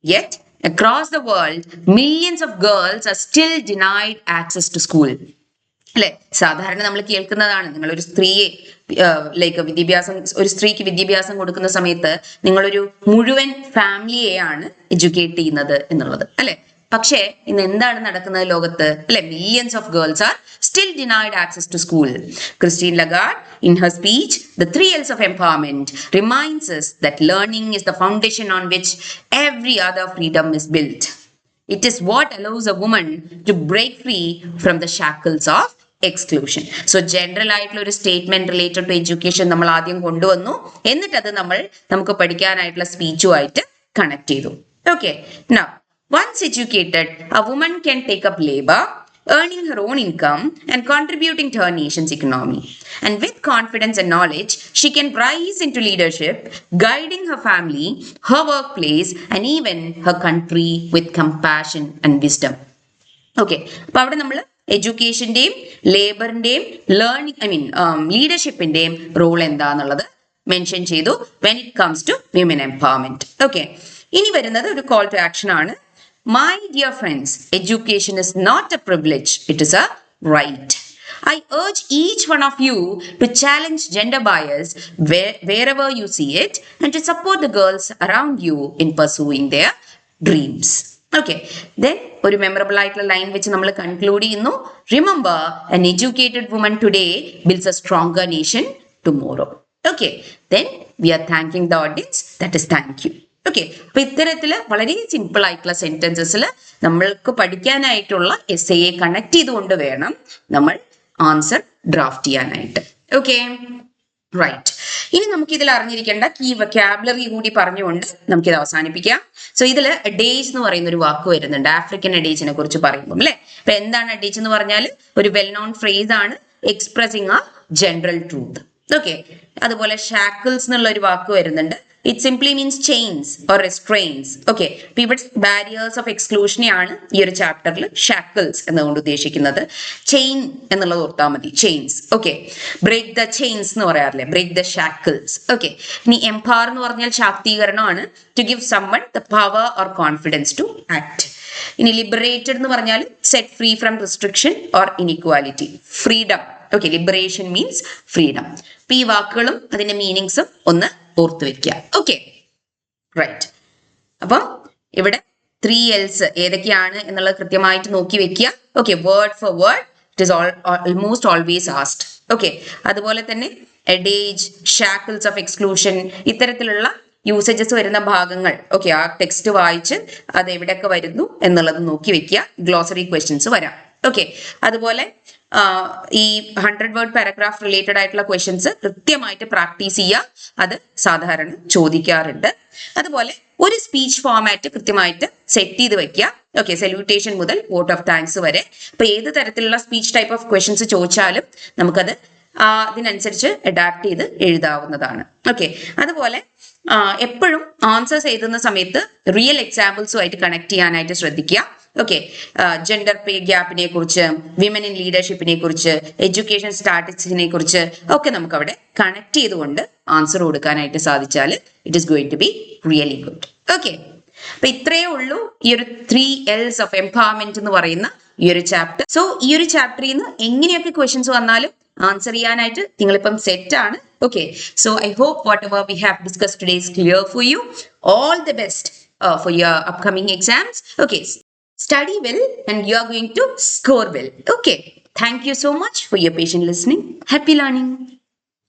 Yet, across the world, millions of girls are still denied access to school. അല്ലെ, സാധാരണ നമ്മൾ കേൾക്കുന്നതാണ്, നിങ്ങളൊരു സ്ത്രീയെ ലൈക്ക് ഒരു സ്ത്രീക്ക് വിദ്യാഭ്യാസം കൊടുക്കുന്ന സമയത്ത് നിങ്ങളൊരു മുഴുവൻ ഫാമിലിയെയാണ് എഡ്യൂക്കേറ്റ് ചെയ്യുന്നത് എന്നുള്ളത് അല്ലെ. പക്ഷേ ഇന്ന് എന്താണ് നടക്കുന്നത് ലോകത്ത് അല്ലെ? Millions of girls are still denied access to school. Christine Lagarde, in her speech, The 3 L's of Empowerment, reminds us that learning is the foundation on which every other freedom is built. It is what allows a woman to break free from the shackles of exclusion. So, general ആയിട്ടുള്ള ഒരു statement related to education നമ്മൾ ആദ്യം കൊണ്ടുവന്നു. എന്നിട്ട് അത് നമുക്ക് പഠിക്കാനായിട്ടുള്ള സ്പീച്ചുമായിട്ട് connect ചെയ്തു. Okay, now once educated, a woman can take up labor, earning her own income and contributing to her nation's economy. And with confidence and knowledge, she can rise into leadership, guiding her family, her workplace, and even her country with compassion and wisdom. Okay, അപ്പോൾ അവിടെ നമ്മൾ എഡ്യൂക്കേഷന്റെയും ലേബറിന്റെയും ലീഡർഷിപ്പിന്റെയും role എന്താന്നുള്ളത് mention ചെയ്തു when it comes to women empowerment. Okay, ഇനി വരുന്നത് ഒരു call to action ആണ്. My dear friends, education is not a privilege, it is a right. I urge each one of you to challenge gender bias wherever you see it and to support the girls around you in pursuing their dreams. Okay, then ഒരു memorable ആയിട്ടുള്ള line വെച്ച് നമ്മൾ conclude ചെയ്യുന്നു. Remember, an educated woman today builds a stronger nation tomorrow. Okay, then we are thanking the audience. That is thank you. Okay, അപ്പൊ ഇത്തരത്തില് വളരെ simple ആയിട്ടുള്ള സെന്റൻസസിൽ നമ്മൾക്ക് പഠിക്കാനായിട്ടുള്ള എസ്സേയെ കണക്ട് ചെയ്തുകൊണ്ട് വേണം നമ്മൾ ആൻസർ ഡ്രാഫ്റ്റ് ചെയ്യാനായിട്ട്. Okay, right. ഇനി നമുക്ക് ഇതിൽ അറിഞ്ഞിരിക്കേണ്ട കീ വൊക്കാബുലറി കൂടി പറഞ്ഞുകൊണ്ട് നമുക്കിത് അവസാനിപ്പിക്കാം. സോ ഇതിൽ അഡേജ് എന്ന് പറയുന്ന ഒരു വാക്ക് വരുന്നുണ്ട് ആഫ്രിക്കൻ അഡേജിനെ കുറിച്ച് പറയുമ്പോൾ അല്ലെ. അപ്പൊ എന്താണ് അഡേജ് എന്ന് പറഞ്ഞാൽ ഒരു വെൽ നോൺ ഫ്രേസ് ആണ് എക്സ്പ്രസിങ് ആ ജനറൽ ട്രൂത്ത്. ഓക്കെ, അതുപോലെ ഷാക്കിൾസ് എന്നുള്ള ഒരു വാക്ക് വരുന്നുണ്ട്. It simply means chains or restraints. Okay, അപ്പൊ ഇവിടെ ബാരിയേഴ്സ് ഓഫ് എക്സ്ക്ലൂഷനെയാണ് ഈ ഒരു ചാപ്റ്ററിൽ ഷാക്കിൾസ് എന്നുകൊണ്ട് ഉദ്ദേശിക്കുന്നത്. ചെയിൻ എന്നുള്ളത് ഓർത്താൽ മതി, chains. Okay, break the chains എന്ന് പറയാറില്ലേ, ബ്രേക്ക് ദ ഷാക്കിൾസ്. ഓക്കെ, ഇനി എംപവർ എന്ന് പറഞ്ഞാൽ ശാക്തീകരണമാണ്, to give someone the power or confidence to act. ഇനി ലിബറേറ്റഡ് എന്ന് പറഞ്ഞാൽ set free from restriction or inequality, freedom. Okay, liberation means freedom. അപ്പൊ ഈ വാക്കുകളും അതിന്റെ മീനിങ്സും ഒന്ന് ഓർത്ത് വെക്കുക. Okay, right. അപ്പം ഇവിടെ 3 L's ഏതൊക്കെയാണ് എന്നുള്ളത് കൃത്യമായിട്ട് നോക്കി വെക്കുക. Okay, word for word it is almost always asked. Okay, അതുപോലെ തന്നെ അഡേജ്, ഷാക്കിൾസ് ഓഫ് എക്സ്ക്ലൂഷൻ, ഇത്തരത്തിലുള്ള യൂസേജസ് വരുന്ന ഭാഗങ്ങൾ ഓക്കെ ആ ടെക്സ്റ്റ് വായിച്ച് അത് എവിടെയൊക്കെ വരുന്നു എന്നുള്ളത് നോക്കി വെക്കുക. ഗ്ലോസറി ക്വസ്റ്റ്യൻസ് വരാം. ഓക്കെ, അതുപോലെ ഈ 100 വേർഡ് പാരഗ്രാഫ് റിലേറ്റഡ് ആയിട്ടുള്ള ക്വസ്റ്റ്യൻസ് കൃത്യമായിട്ട് പ്രാക്ടീസ് ചെയ്യുക. അത് സാധാരണ ചോദിക്കാറുണ്ട്. അതുപോലെ ഒരു സ്പീച്ച് ഫോമാറ്റ് കൃത്യമായിട്ട് സെറ്റ് ചെയ്ത് വെക്കുക. ഓക്കെ, സല്യൂട്ടേഷൻ മുതൽ വോട്ട് ഓഫ് താങ്ക്സ് വരെ. അപ്പൊ ഏത് തരത്തിലുള്ള സ്പീച്ച് ടൈപ്പ് ഓഫ് ക്വസ്റ്റ്യൻസ് ചോദിച്ചാലും നമുക്കത് അതിനനുസരിച്ച് അഡാപ്റ്റ് ചെയ്ത് എഴുതാവുന്നതാണ്. ഓക്കെ, അതുപോലെ എപ്പോഴും ആൻസേഴ്സ് എഴുതുന്ന സമയത്ത് റിയൽ എക്സാമ്പിൾസുമായിട്ട് കണക്ട് ചെയ്യാനായിട്ട് ശ്രദ്ധിക്കുക. ഓക്കെ, ജെൻഡർ പേ ഗ്യാപ്പിനെ കുറിച്ച്, വിമൻ ഇൻ ലീഡർഷിപ്പിനെ കുറിച്ച്, എഡ്യൂക്കേഷൻ സ്റ്റാറ്റിസ്റ്റിക്സിനെ കുറിച്ച് ഒക്കെ നമുക്ക് അവിടെ കണക്ട് ചെയ്തുകൊണ്ട് ആൻസർ കൊടുക്കാനായിട്ട് സാധിച്ചാൽ it is going to be really good. Okay, അപ്പൊ ഇത്രയേ ഉള്ളൂ ഈ ഒരു 3 L's ഓഫ് എംപവർമെന്റ് എന്ന് പറയുന്ന ഈ ഒരു ചാപ്റ്റർ. സോ ഈ ഒരു ചാപ്റ്ററിൽ നിന്ന് എങ്ങനെയൊക്കെ ക്വസ്റ്റ്യൻസ് വന്നാലും ആൻസർ ചെയ്യാനായിട്ട് നിങ്ങളിപ്പം സെറ്റ് ആണ്. Okay, so I hope whatever we have discuss today is clear for you. All the best for your upcoming exams. Okay, study well and you are going to score well. Okay, thank you so much for your patient listening. Happy learning.